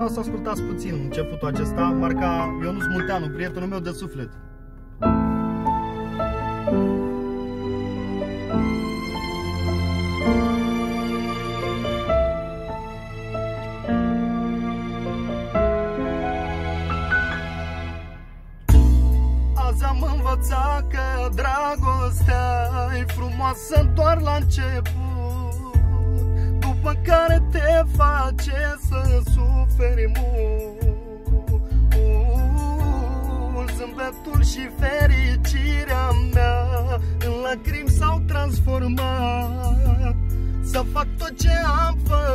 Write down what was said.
O să ascultați puțin începutul acesta, marca Ionuț Munteanu, prietenul meu de suflet. Azi am învățat că dragostea e frumoasă doar la început, după care te face să suferi mult. Zâmbetul și fericirea mea în lacrimi s-au transformat. Să fac tot ce am făcut